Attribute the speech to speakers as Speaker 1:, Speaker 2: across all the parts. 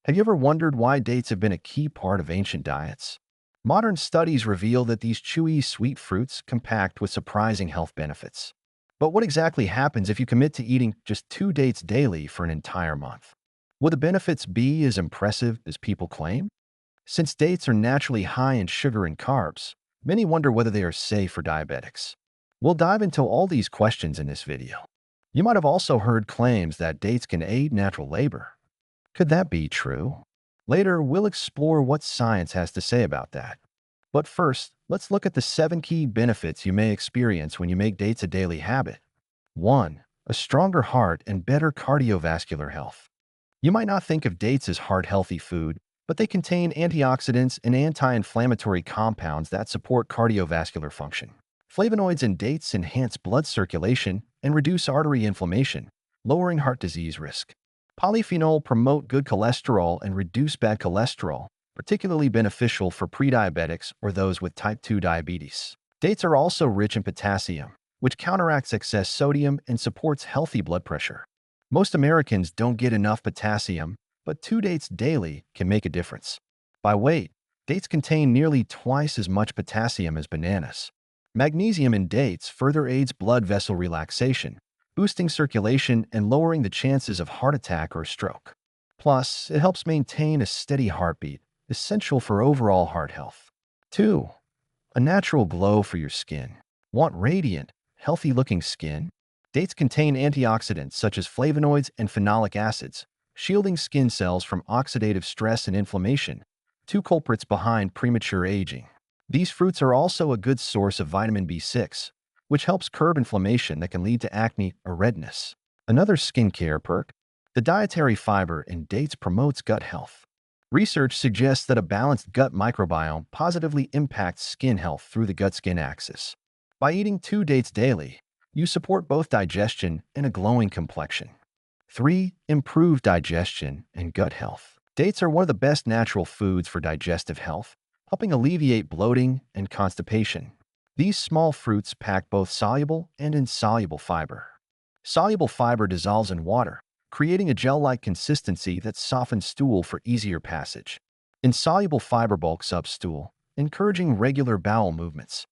Speaker 1: Have you ever wondered why dates have been a key part of ancient diets? Modern studies reveal that these chewy, sweet fruits compact with surprising health benefits. But what exactly happens if you commit to eating just 2 dates daily for an entire month? Will the benefits be as impressive as people claim? Since dates are naturally high in sugar and carbs, many wonder whether they are safe for diabetics. We'll dive into all these questions in this video. You might have also heard claims that dates can aid natural labor. Could that be true? Later, we'll explore what science has to say about that. But first, let's look at the 7 key benefits you may experience when you make dates a daily habit. 1. A stronger heart and better cardiovascular health. You might not think of dates as heart-healthy food, but they contain antioxidants and anti-inflammatory compounds that support cardiovascular function. Flavonoids in dates enhance blood circulation and reduce artery inflammation, lowering heart disease risk. Polyphenol promote good cholesterol and reduce bad cholesterol, particularly beneficial for prediabetics or those with type 2 diabetes. Dates are also rich in potassium, which counteracts excess sodium and supports healthy blood pressure. Most Americans don't get enough potassium, but 2 dates daily can make a difference. By weight, dates contain nearly twice as much potassium as bananas. Magnesium in dates further aids blood vessel relaxation, boosting circulation and lowering the chances of heart attack or stroke. Plus, it helps maintain a steady heartbeat, essential for overall heart health. 2. A natural glow for your skin. Want radiant, healthy-looking skin? Dates contain antioxidants such as flavonoids and phenolic acids, shielding skin cells from oxidative stress and inflammation, 2 culprits behind premature aging. These fruits are also a good source of vitamin B6, which helps curb inflammation that can lead to acne or redness. Another skincare perk, the dietary fiber in dates promotes gut health. Research suggests that a balanced gut microbiome positively impacts skin health through the gut-skin axis. By eating 2 dates daily, you support both digestion and a glowing complexion. 3. Improved digestion and gut health. Dates are one of the best natural foods for digestive health, helping alleviate bloating and constipation. These small fruits pack both soluble and insoluble fiber. Soluble fiber dissolves in water, creating a gel-like consistency that softens stool for easier passage. Insoluble fiber bulks up stool, encouraging regular bowel movements.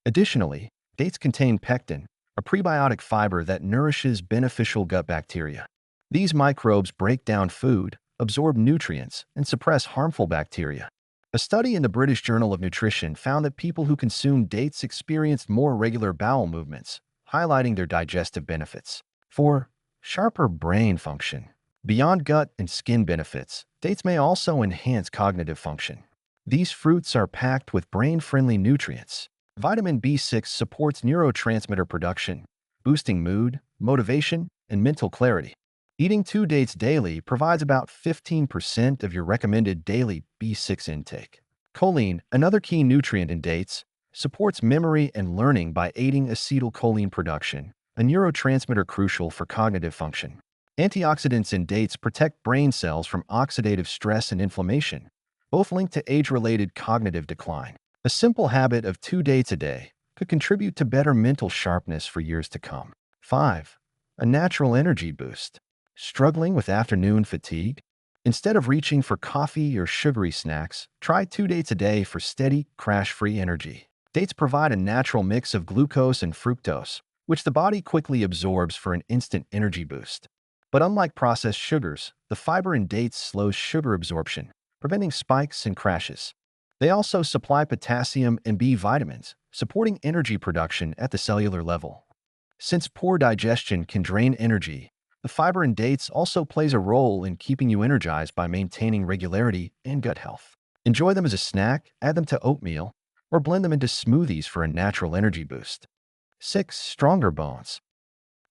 Speaker 1: Additionally, dates contain pectin, a prebiotic fiber that nourishes beneficial gut bacteria. These microbes break down food, absorb nutrients, and suppress harmful bacteria. A study in the British Journal of Nutrition found that people who consumed dates experienced more regular bowel movements, highlighting their digestive benefits. 4. Sharper brain function. Beyond gut and skin benefits, dates may also enhance cognitive function. These fruits are packed with brain-friendly nutrients. Vitamin B6 supports neurotransmitter production, boosting mood, motivation, and mental clarity. Eating 2 dates daily provides about 15% of your recommended daily B6 intake. Choline, another key nutrient in dates, supports memory and learning by aiding acetylcholine production, a neurotransmitter crucial for cognitive function. Antioxidants in dates protect brain cells from oxidative stress and inflammation, both linked to age-related cognitive decline. A simple habit of 2 dates a day could contribute to better mental sharpness for years to come. 5. A natural energy boost. Struggling with afternoon fatigue? Instead of reaching for coffee or sugary snacks, try 2 dates a day for steady, crash-free energy. Dates provide a natural mix of glucose and fructose, which the body quickly absorbs for an instant energy boost. But unlike processed sugars, the fiber in dates slows sugar absorption, preventing spikes and crashes. They also supply potassium and B vitamins, supporting energy production at the cellular level. Since poor digestion can drain energy, the fiber in dates also plays a role in keeping you energized by maintaining regularity and gut health. Enjoy them as a snack, add them to oatmeal, or blend them into smoothies for a natural energy boost. 6. Stronger bones.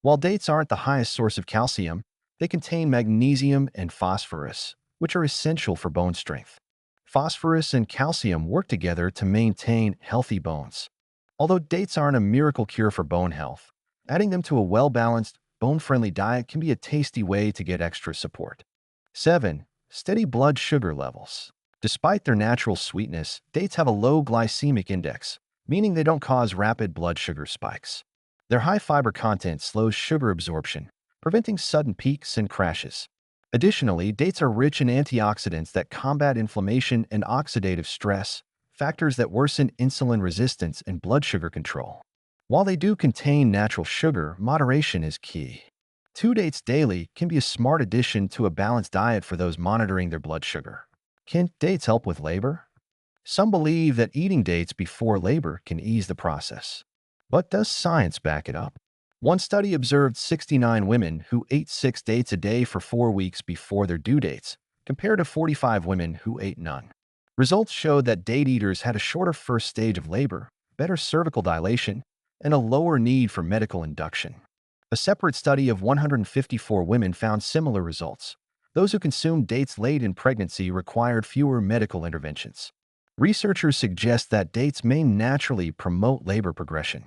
Speaker 1: While dates aren't the highest source of calcium, they contain magnesium and phosphorus, which are essential for bone strength. Phosphorus and calcium work together to maintain healthy bones. Although dates aren't a miracle cure for bone health, adding them to a well-balanced, bone-friendly diet can be a tasty way to get extra support. 7. Steady blood sugar levels. Despite their natural sweetness, dates have a low glycemic index, meaning they don't cause rapid blood sugar spikes. Their high fiber content slows sugar absorption, preventing sudden peaks and crashes. Additionally, dates are rich in antioxidants that combat inflammation and oxidative stress, factors that worsen insulin resistance and blood sugar control. While they do contain natural sugar, moderation is key. Two dates daily can be a smart addition to a balanced diet for those monitoring their blood sugar. Can dates help with labor? Some believe that eating dates before labor can ease the process. But does science back it up? One study observed 69 women who ate 6 dates a day for 4 weeks before their due dates, compared to 45 women who ate none. Results showed that date eaters had a shorter first stage of labor, better cervical dilation, and a lower need for medical induction. A separate study of 154 women found similar results. Those who consumed dates late in pregnancy required fewer medical interventions. Researchers suggest that dates may naturally promote labor progression.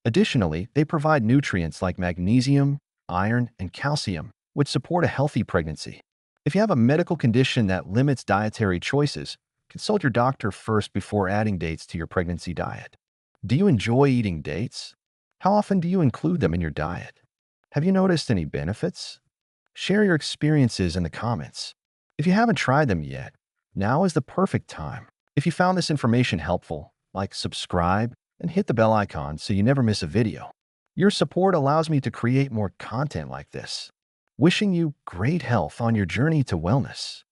Speaker 1: Additionally, they provide nutrients like magnesium, iron, and calcium, which support a healthy pregnancy. If you have a medical condition that limits dietary choices, consult your doctor first before adding dates to your pregnancy diet. Do you enjoy eating dates? How often do you include them in your diet? Have you noticed any benefits? Share your experiences in the comments. If you haven't tried them yet, now is the perfect time. If you found this information helpful, subscribe, and hit the bell icon so you never miss a video. Your support allows me to create more content like this. Wishing you great health on your journey to wellness.